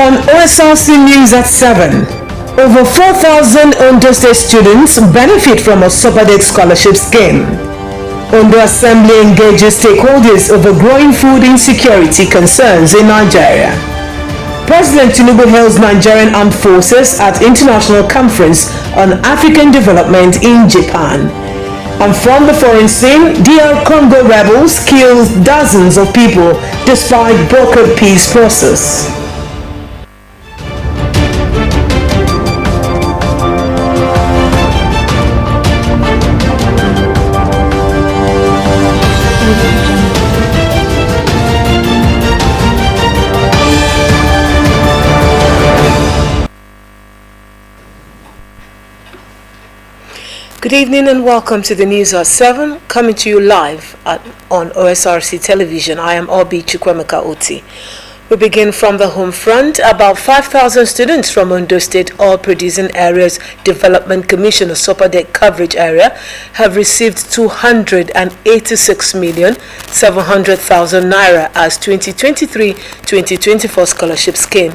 On Osrc News at 7, over 4,000 Ondo State students benefit from a Osrc scholarship scheme. Ondo Assembly engages stakeholders over growing food insecurity concerns in Nigeria. President Tinubu hails Nigerian Armed Forces at International Conference on African Development in Japan. And from the foreign scene, DR Congo rebels killed dozens of people despite brokered peace process. Good evening and welcome to the News at 7, coming to you live on Osrc television. I am Obi Chukwemeka Oti. We begin from the home front. About 5,000 students from Ondo State Oil Producing Areas Development Commission Osrc coverage area have received 286,700,000 naira as 2023-2024 scholarship scheme.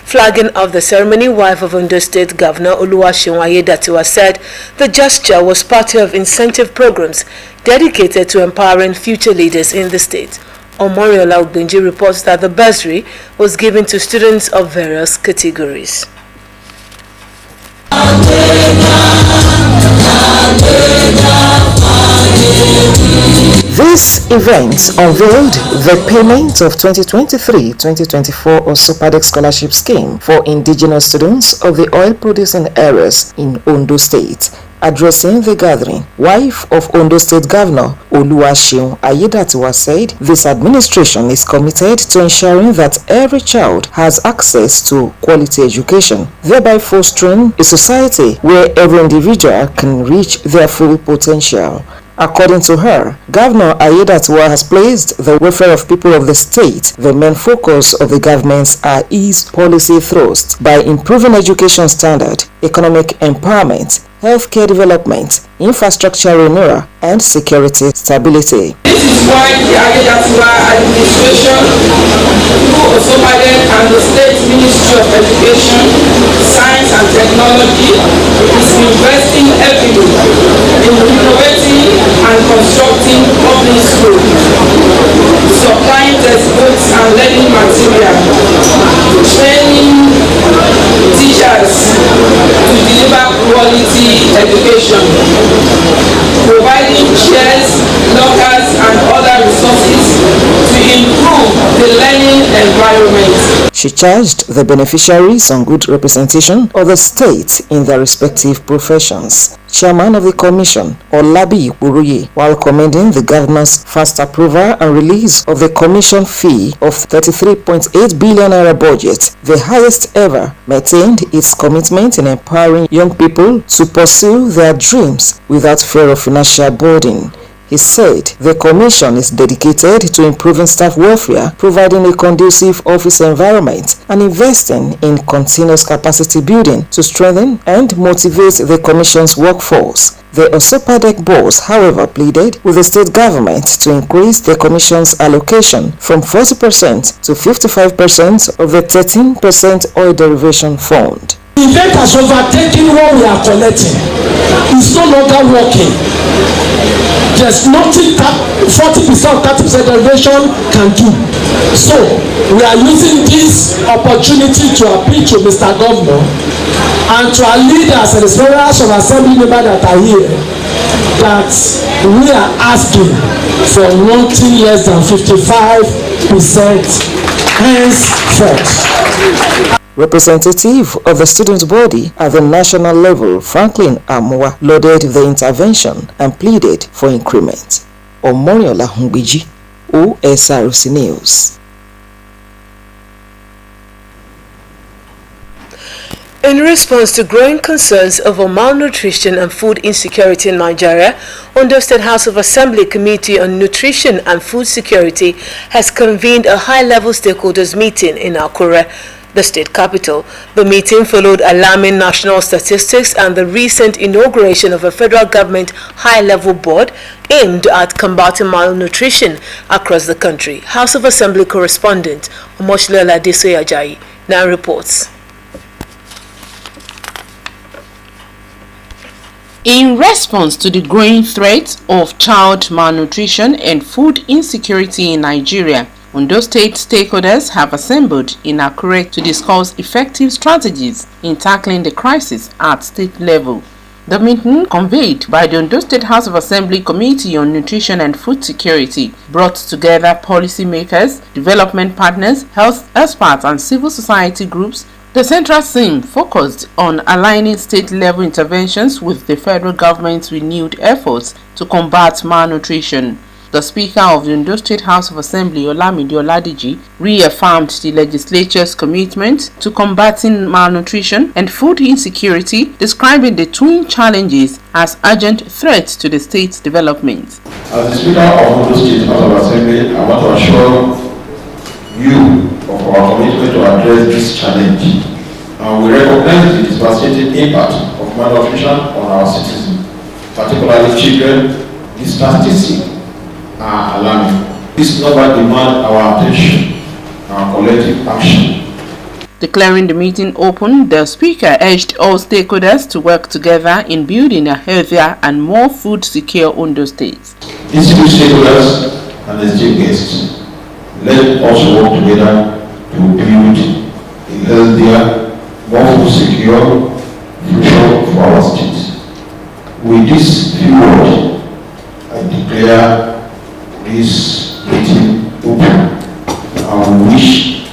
Flagging of the ceremony, wife of Ondo State Governor Oluwaseun Ayedatiwa said the gesture was part of incentive programs dedicated to empowering future leaders in the state. Omoriola Ogbenji reports that the bursary was given to students of various categories. This event unveiled the payment of 2023-2024 Osrc scholarship scheme for indigenous students of the oil-producing areas in Ondo State. Addressing the gathering, wife of Ondo State Governor Oluwaseun Ayedatiwa said this administration is committed to ensuring that every child has access to quality education, thereby fostering a society where every individual can reach their full potential. According to her, Governor Ayedatiwa has placed the welfare of people of the state the main focus of the government's ease policy thrust by improving education standard, economic empowerment, healthcare development, infrastructure renewal, and security stability. This is why the Ayedatiwa administration, through Osrc and the State Ministry of Education, Science and Technology, is investing heavily in renovating and constructing public schools, supplying textbooks and learning material, training teachers to deliver quality education, providing chairs, lockers and other resources to improve the learning environment. She charged the beneficiaries on good representation of the state in their respective professions. Chairman of the Commission, Olabi Uruye, while commending the governor's fast approval and release of the commission fee of 33.8 billion naira budget, the highest ever, maintained its commitment in empowering young people to pursue their dreams without fear of financial burden. He said the commission is dedicated to improving staff welfare, providing a conducive office environment, and investing in continuous capacity building to strengthen and motivate the commission's workforce. The Osrc boss, however, pleaded with the state government to increase the commission's allocation from 40% to 55% of the 13% oil derivation fund. The event has overtaken what we are collecting. It's no longer working. There's nothing that 40% or 30% derivation can do. So we are using this opportunity to appeal to Mr. Governor and to our leaders and the members of assembly members that are here that we are asking for nothing less than 55% henceforth. Representative of the student body at the national level, Franklin Amwa, lauded the intervention and pleaded for increment. Omoriola Ogbenji, Osrc News. In response to growing concerns over malnutrition and food insecurity in Nigeria, Ondo State House of Assembly Committee on Nutrition and Food Security has convened a high-level stakeholders meeting in Akure, the state capital. The meeting followed alarming national statistics and the recent inauguration of a federal government high-level board aimed at combating malnutrition across the country. House of Assembly correspondent Omoshilola Desoye Ajayi now reports. In response to the growing threat of child malnutrition and food insecurity in Nigeria, Ondo State stakeholders have assembled in Akure to discuss effective strategies in tackling the crisis at state level. The meeting, convened by the Ondo State House of Assembly Committee on Nutrition and Food Security, brought together policymakers, development partners, health experts, and civil society groups. The central theme focused on aligning state-level interventions with the federal government's renewed efforts to combat malnutrition. The Speaker of the Ondo State House of Assembly, Olamide Oladiji, reaffirmed the legislature's commitment to combating malnutrition and food insecurity, describing the twin challenges as urgent threats to the state's development. As the Speaker of Ondo State House of Assembly, I want to assure you of our commitment to address this challenge. And we recognize the devastating impact of malnutrition on our citizens, particularly children. The statistics are alarming. This number demands our attention and our collective action. Declaring the meeting open, the Speaker urged all stakeholders to work together in building a healthier and more food-secure Ondo State. Institute stakeholders and esteemed guests, let us work together to build a healthier, more food-secure future for our state. With this few words, I declare this meeting open and wish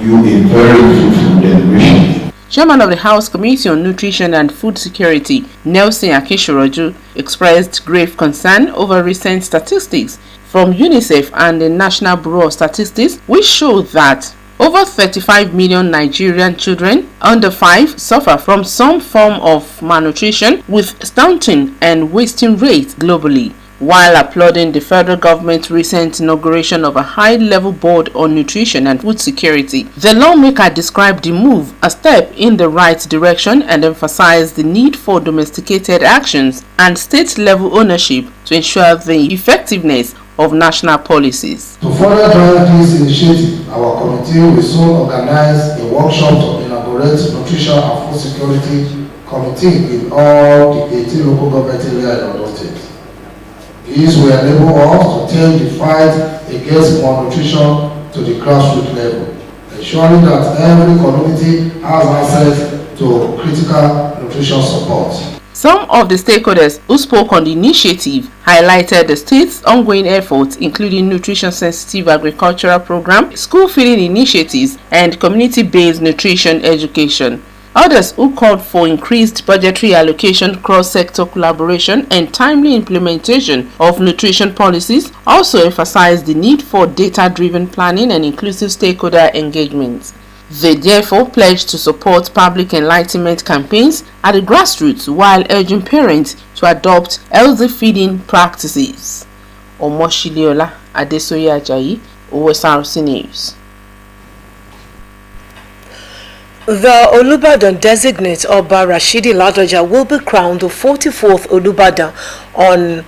you a very fruitful deliberation. Chairman of the House Committee on Nutrition and Food Security, Nelson Akishoroju, expressed grave concern over recent statistics from UNICEF and the National Bureau of Statistics, which show that over 35 million Nigerian children under 5 suffer from some form of malnutrition, with stunting and wasting rates globally. While applauding the federal government's recent inauguration of a high-level board on nutrition and food security, the lawmaker described the move a step in the right direction and emphasized the need for domesticated actions and state-level ownership to ensure the effectiveness of national policies. To further drive this initiative, our committee will soon organize a workshop to inaugurate Nutrition and Food Security Committee in all the 18 local government areas in Ondo State. This will enable us to take the fight against malnutrition to the grassroots level, ensuring that every community has access to critical nutrition support. Some of the stakeholders who spoke on the initiative highlighted the state's ongoing efforts, including nutrition-sensitive agricultural program, school feeding initiatives, and community-based nutrition education. Others who called for increased budgetary allocation, cross-sector collaboration, and timely implementation of nutrition policies also emphasized the need for data-driven planning and inclusive stakeholder engagement. They therefore pledged to support public enlightenment campaigns at the grassroots while urging parents to adopt healthy feeding practices. Omoshiliola Adesoye Ajayi, Osrc News. The Olubadan designate Oba Rashidi Ladoja will be crowned the 44th Olubadan on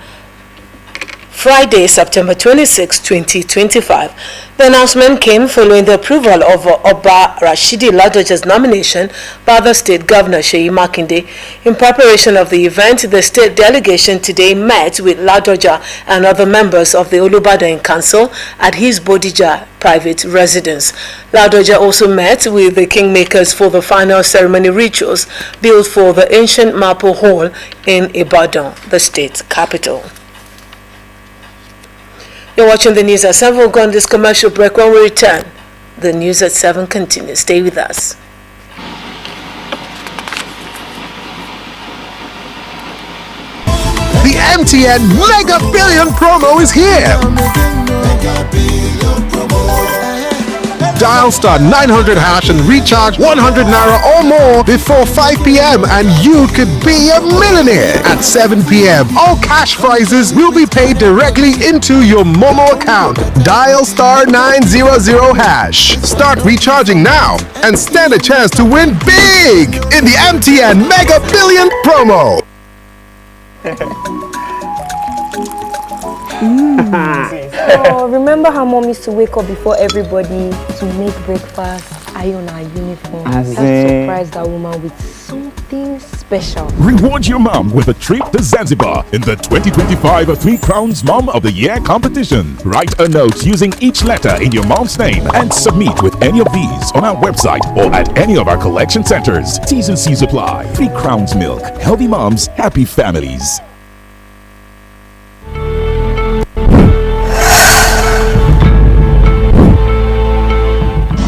Friday, September 26, 2025. The announcement came following the approval of Oba Rashidi Ladoja's nomination by the state governor Seyi Makinde. In preparation of the event, the state delegation today met with Ladoja and other members of the Olubadan Council at his Bodija private residence. Ladoja also met with the kingmakers for the final ceremony rituals built for the ancient Mapo Hall in Ibadan, the state capital. You're watching the news at 7. We'll go on this commercial break. When we return, the news at 7 continues. Stay with us. The MTN Mega Billion promo is here. Dial star 900 hash and recharge 100 naira or more before 5 p.m. and you could be a millionaire. At 7 p.m., all cash prizes will be paid directly into your Momo account. Dial star 900 hash. Start recharging now and stand a chance to win big in the MTN Mega Billion promo. Oh, remember how mom used to wake up before everybody to make breakfast, iron our uniform. Let's surprise that woman with something special. Reward your mom with a trip to Zanzibar in the 2025 Three Crowns Mom of the Year competition. Write a note using each letter in your mom's name and submit with any of these on our website or at any of our collection centers. T's and C's apply. 3 Crowns Milk. Healthy moms, happy families.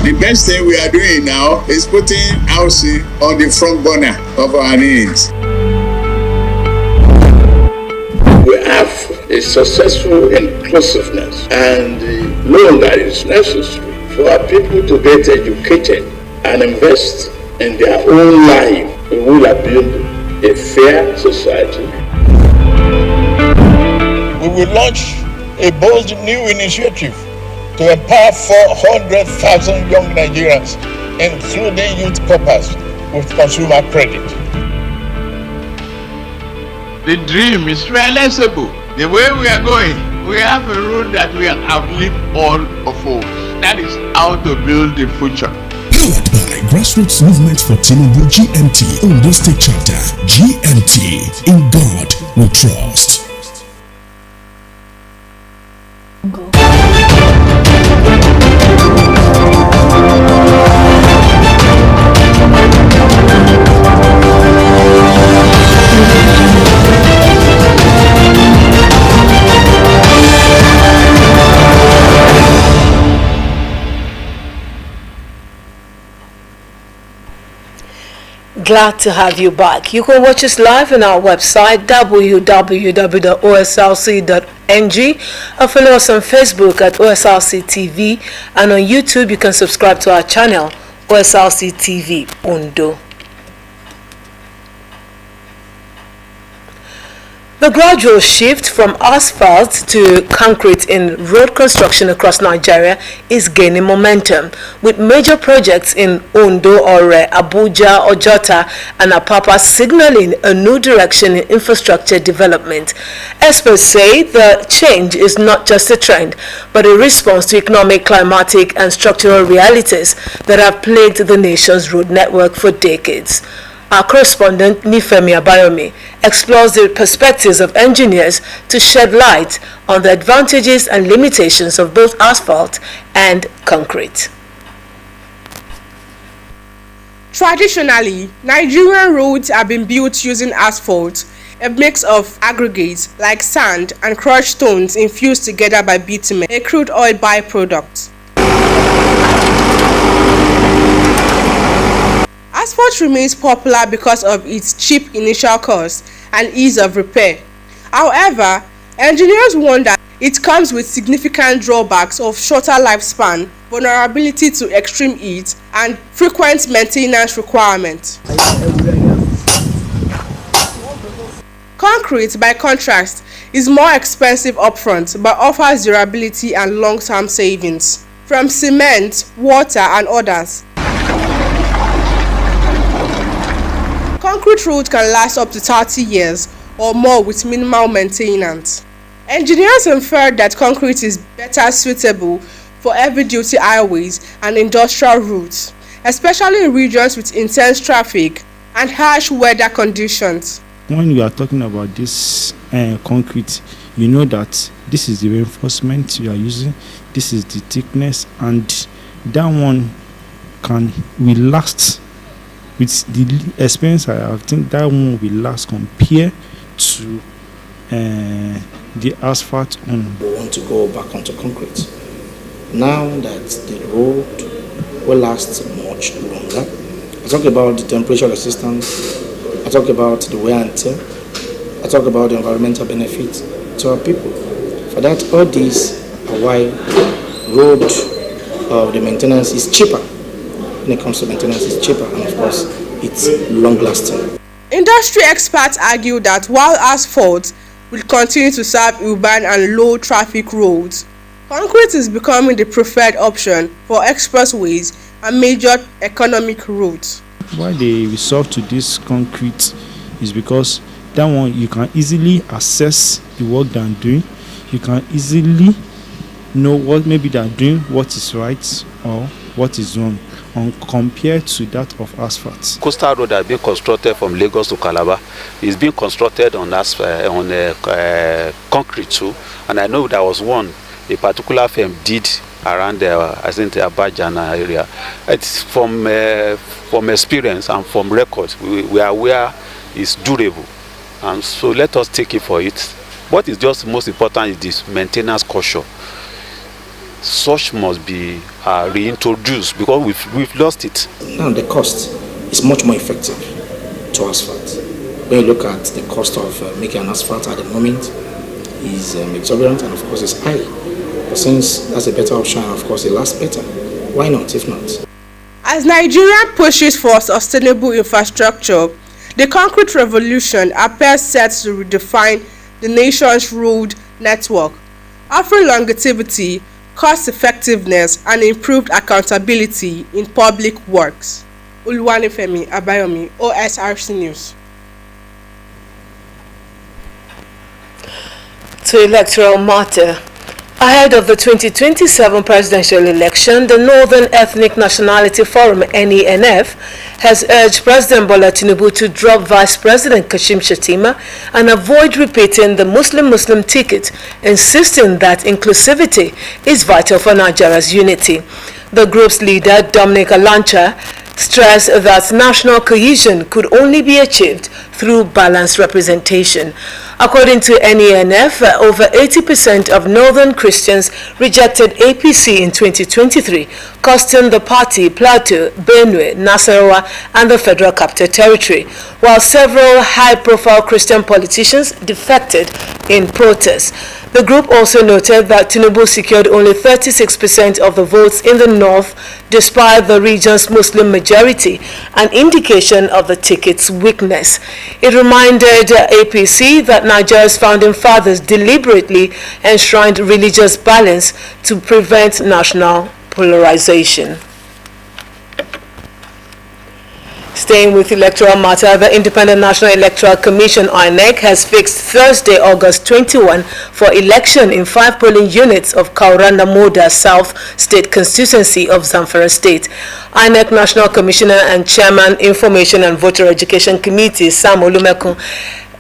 The best thing we are doing now is putting Osrc on the front burner of our needs. We have a successful inclusiveness and the loan that is necessary for our people to get educated and invest in their own life. We will build a fair society. We will launch a bold new initiative to empower 400,000 young Nigerians, including youth corpers, with consumer credit. The dream is realizable. The way we are going, we have a road that we have outlived all of us. That is how to build the future. Powered by Grassroots Movement for Tinubu GMT, Ondo State Chapter. GMT, in God we trust. Glad to have you back. You can watch us live on our website www.osrc.ng or follow us on Facebook at OSRC TV, and on YouTube you can subscribe to our channel OSRC TV Ondo. The gradual shift from asphalt to concrete in road construction across Nigeria is gaining momentum, with major projects in Ondo, Ore, Abuja, Ojota, and Apapa signaling a new direction in infrastructure development. Experts say the change is not just a trend, but a response to economic, climatic, and structural realities that have plagued the nation's road network for decades. Our correspondent Nifemi Abayomi explores the perspectives of engineers to shed light on the advantages and limitations of both asphalt and concrete. Traditionally, Nigerian roads have been built using asphalt, a mix of aggregates like sand and crushed stones infused together by bitumen, a crude oil byproduct. Asphalt remains popular because of its cheap initial cost and ease of repair. However, engineers warn that it comes with significant drawbacks of shorter lifespan, vulnerability to extreme heat, and frequent maintenance requirements. Concrete, by contrast, is more expensive upfront but offers durability and long-term savings from cement, water, and others. Concrete roads can last up to 30 years or more with minimal maintenance. Engineers infer that concrete is better suitable for heavy-duty highways and industrial routes, especially in regions with intense traffic and harsh weather conditions. When you are talking about this concrete, you know that this is the reinforcement you are using, this is the thickness, and that one will last. With the experience I think that one will last compared to the asphalt. We want to go back onto concrete. Now that the road will last much longer, I talk about the temperature resistance, I talk about the wear and tear, I talk about the environmental benefits to our people. For that, all these are why road the maintenance is cheaper. When it comes to maintenance, it's cheaper, and of course, it's long-lasting. Industry experts argue that while asphalt will continue to serve urban and low-traffic roads, concrete is becoming the preferred option for expressways and major economic routes. Why they resort to this concrete is because that one you can easily assess the work they are doing. You can easily know what maybe they are doing, what is right or what is wrong. compared to that of asphalt. Coastal road has been constructed from Lagos to Calabar. It's been constructed on concrete too, and I know there was one a particular firm did around I think the Abajana area. It's from experience and from records. We are aware it's durable, and so let us take it for it. What is just most important is this maintenance culture. Such must be reintroduced because we've lost it. Now the cost is much more effective to asphalt. When you look at the cost of making an asphalt at the moment is exorbitant, and of course it's high. But since that's a better option, of course it lasts better. Why not, if not? As Nigeria pushes for sustainable infrastructure, the concrete revolution appears set to redefine the nation's road network, offering longevity, cost-effectiveness, and improved accountability in public works. Oluwanifemi Abayomi, Osrc News. To electoral matter. Ahead of the 2027 presidential election, the Northern Ethnic Nationality Forum, NENF, has urged President Bola Tinubu to drop Vice President Kashim Shettima and avoid repeating the Muslim-Muslim ticket, insisting that inclusivity is vital for Nigeria's unity. The group's leader, Dominic Alancha, stressed that national cohesion could only be achieved through balanced representation. According to NENF, over 80% of Northern Christians rejected APC in 2023, costing the party Plateau, Benue, Nasarawa, and the Federal Capital Territory, while several high-profile Christian politicians defected in protest. The group also noted that Tinubu secured only 36% of the votes in the north, despite the region's Muslim majority, an indication of the ticket's weakness. It reminded APC that Nigeria's founding fathers deliberately enshrined religious balance to prevent national polarization. Staying with electoral matter, the Independent National Electoral Commission, INEC, has fixed Thursday, August 21, for election in 5 polling units of Kauranda Moda South State Constituency of Zamfara State. INEC National Commissioner and Chairman, Information and Voter Education Committee, Sam Olumekun,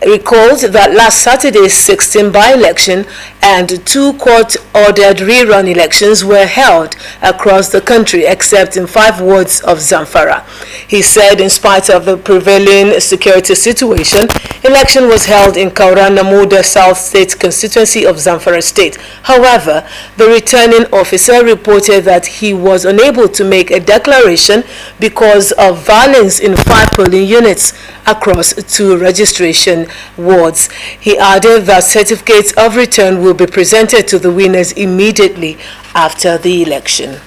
recalled that last Saturday's 16 by-election and 2 court-ordered rerun elections were held across the country except in 5 wards of Zamfara. He said in spite of the prevailing security situation, election was held in Kauranda Moda South State Constituency of Zamfara State. However, the returning officer reported that he was unable to make a declaration because of violence in 5 polling units across 2 registration wards. He added that certificates of return will be presented to the winners immediately after the election.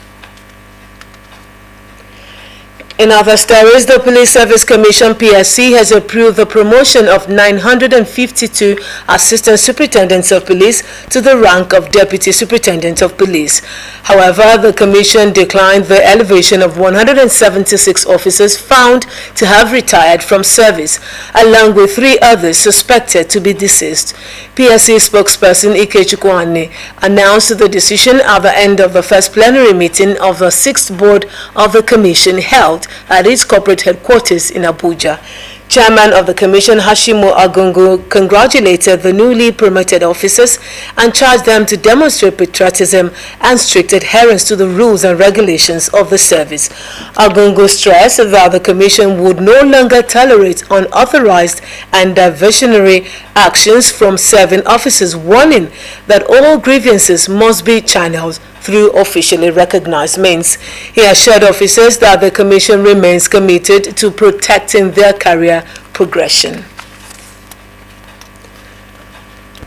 In other stories, the Police Service Commission (PSC) has approved the promotion of 952 Assistant Superintendents of Police to the rank of Deputy Superintendent of Police. However, the Commission declined the elevation of 176 officers found to have retired from service, along with 3 others suspected to be deceased. PSC spokesperson Ike Chukwuanne announced the decision at the end of the first plenary meeting of the 6th board of the Commission held at its corporate headquarters in Abuja. Chairman of the Commission, Hashimu Agungu, congratulated the newly promoted officers and charged them to demonstrate patriotism and strict adherence to the rules and regulations of the service. Agungu stressed that the Commission would no longer tolerate unauthorized and diversionary actions from serving officers, warning that all grievances must be channeled through officially recognized means. He assured officers that the Commission remains committed to protecting their career progression.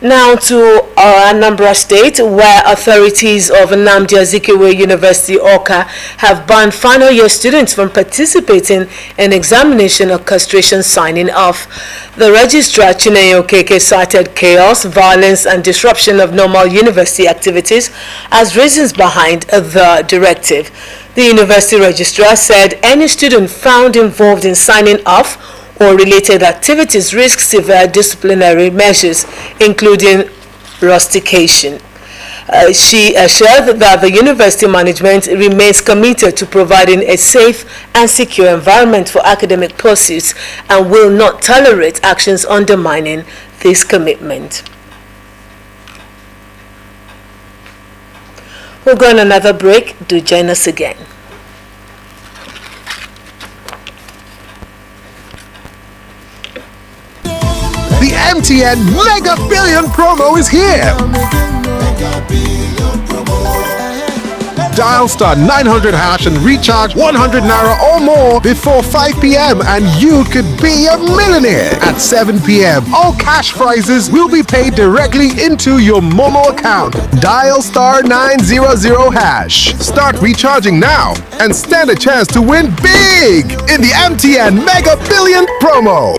Now to Anambra State, where authorities of Nnamdi Azikiwe University, Awka, have banned final year students from participating in examination or castration signing off. The registrar, Chinenye Okeke, cited chaos, violence, and disruption of normal university activities as reasons behind the directive. The university registrar said any student found involved in signing off or related activities risk severe disciplinary measures, including rustication. She assured that the university management remains committed to providing a safe and secure environment for academic pursuits and will not tolerate actions undermining this commitment. We'll go on another break. Do join us again. The MTN Mega Billion promo is here. Dial star 900 hash and recharge 100 naira or more before 5 p.m. and you could be a millionaire. At 7 p.m., all cash prizes will be paid directly into your Momo account. Dial star 900 hash. Start recharging now and stand a chance to win big in the MTN Mega Billion promo.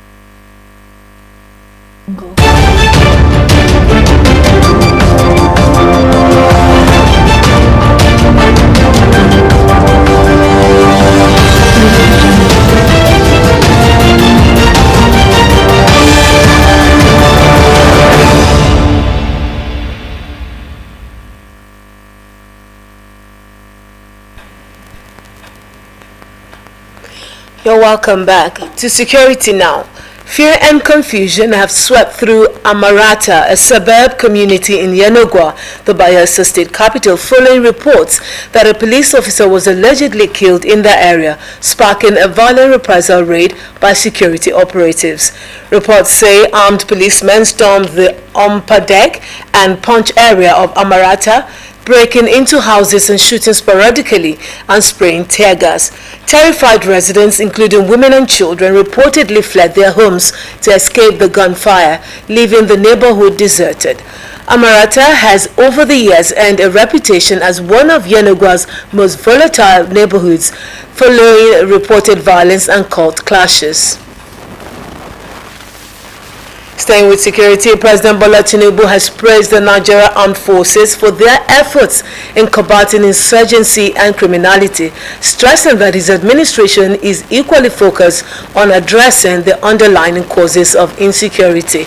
You're welcome back to security now. Fear and confusion have swept through Amarata, a suburb community in Yenogwa, the Bayelsa state capital, following reports that a police officer was allegedly killed in the area, sparking a violent reprisal raid by security operatives. Reports say armed policemen stormed the Ompadek and Punch area of Amarata, breaking into houses and shooting sporadically and spraying tear gas. Terrified residents, including women and children, reportedly fled their homes to escape the gunfire, leaving the neighborhood deserted. Amarata has over the years earned a reputation as one of Yenogwa's most volatile neighborhoods, following reported violence and cult clashes. Staying with security, President Bola Tinubu has praised the Nigeria Armed Forces for their efforts in combating insurgency and criminality, stressing that his administration is equally focused on addressing the underlying causes of insecurity.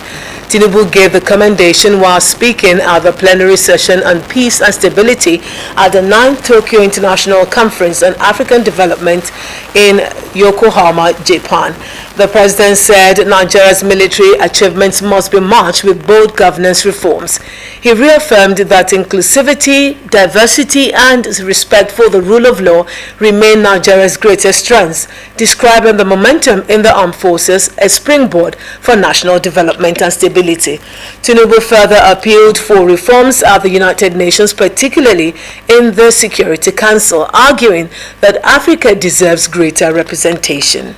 Tinubu gave the commendation while speaking at the plenary session on peace and stability at the 9th Tokyo International Conference on African Development in Yokohama, Japan. The president said Nigeria's military achievements must be matched with bold governance reforms. He reaffirmed that inclusivity, diversity, and respect for the rule of law remain Nigeria's greatest strengths, describing the momentum in the armed forces a springboard for national development and stability. Tinubu further appealed for reforms at the United Nations, particularly in the Security Council, arguing that Africa deserves greater representation.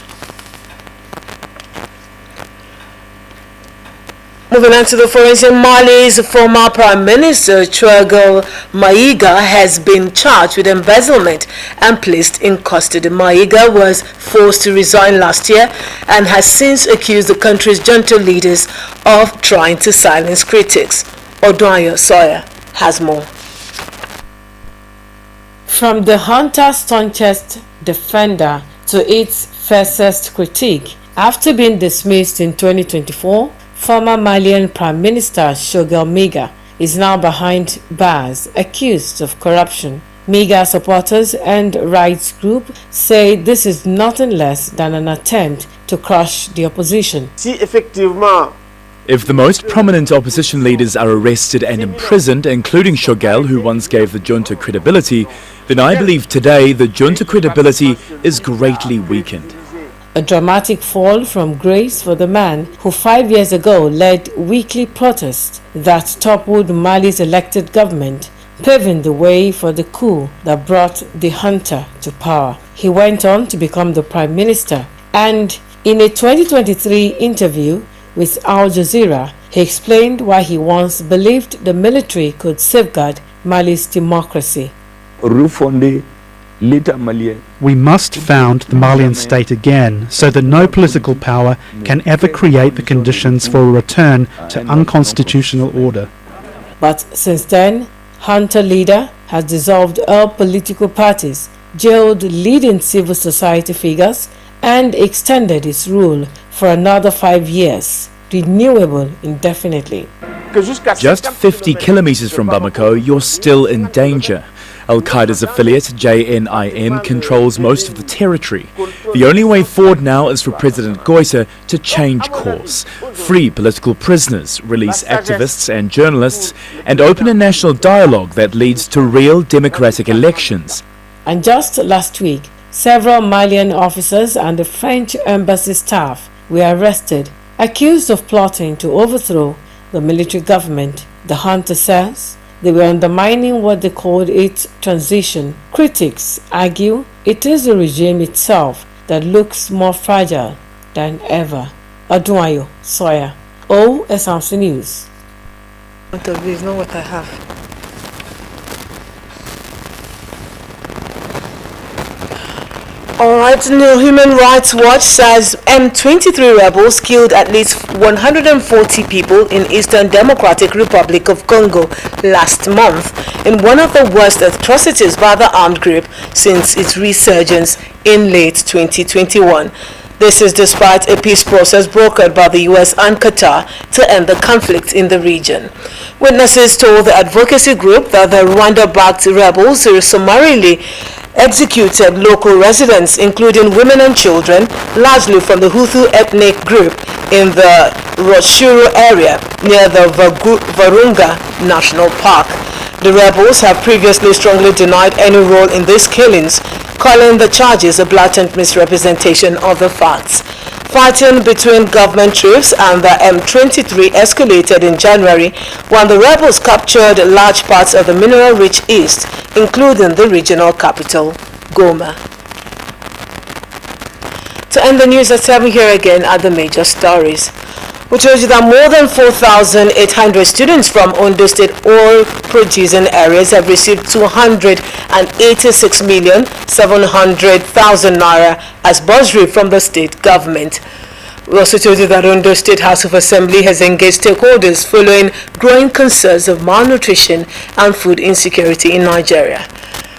Moving on to the forensic, Mali's former Prime Minister Choguel Maïga has been charged with embezzlement and placed in custody. Maïga was forced to resign last year and has since accused the country's junta leaders of trying to silence critics. Odoayo Sawyer has more. From the hunter's staunchest defender to its fiercest critique, after being dismissed in 2024, former Malian Prime Minister Choguel Maïga is now behind bars, accused of corruption. Maïga supporters and rights groups say this is nothing less than an attempt to crush the opposition. If the most prominent opposition leaders are arrested and imprisoned, including Choguel, who once gave the junta credibility, then I believe today the junta credibility is greatly weakened. A dramatic fall from grace for the man who 5 years ago led weekly protests that toppled Mali's elected government, paving the way for the coup that brought the junta to power. He went on to become the prime minister, and in a 2023 interview with Al Jazeera, he explained why he once believed the military could safeguard Mali's democracy. We must found the Malian state again so that no political power can ever create the conditions for a return to unconstitutional order. But since then, junta leader has dissolved all political parties, jailed leading civil society figures, and extended its rule for another 5 years, renewable indefinitely. Just 50 kilometers from Bamako, you're still in danger. Al-Qaeda's affiliate, JNIM, controls most of the territory. The only way forward now is for President Goita to change course, free political prisoners, release activists and journalists, and open a national dialogue that leads to real democratic elections. And just last week, several Malian officers and the French embassy staff were arrested, accused of plotting to overthrow the military government. The junta says they were undermining what they called its transition. Critics argue it is the regime itself that looks more fragile than ever. Aduayo Sawyer, OSRC News. Is not what I have. Alright, now Human Rights Watch says M23 rebels killed at least 140 people in Eastern Democratic Republic of Congo last month in one of the worst atrocities by the armed group since its resurgence in late 2021. This is despite a peace process brokered by the US and Qatar to end the conflict in the region. Witnesses told the advocacy group that the Rwanda-backed rebels summarily executed local residents, including women and children, largely from the Hutu ethnic group in the Rutshuru area near the Virunga National Park. The rebels have previously strongly denied any role in these killings, calling the charges a blatant misrepresentation of the facts. Fighting between government troops and the M23 escalated in January when the rebels captured large parts of the mineral-rich east, including the regional capital, Goma. To end the news at 7, here again are the major stories. We told you that more than 4,800 students from Ondo State oil-producing areas have received 286,700,000 naira as bursary from the state government. We also told you that Ondo State House of Assembly has engaged stakeholders following growing concerns of malnutrition and food insecurity in Nigeria.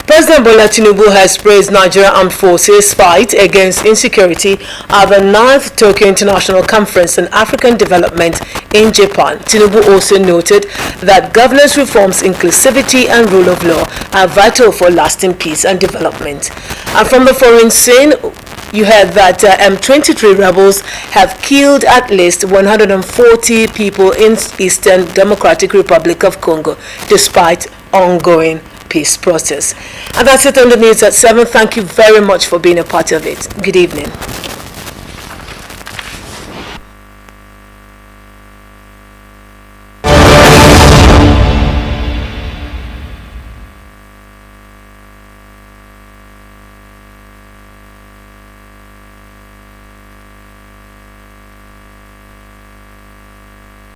President Bola Tinubu has praised Nigerian Armed Forces' fight against insecurity at the 9th Tokyo International Conference on African Development in Japan. Tinubu also noted that governance reforms, inclusivity and rule of law are vital for lasting peace and development. And from the foreign scene, you heard that M23 rebels have killed at least 140 people in Eastern Democratic Republic of Congo, despite ongoing peace process. And that's it on the news at 7. Thank you very much for being a part of it. Good evening.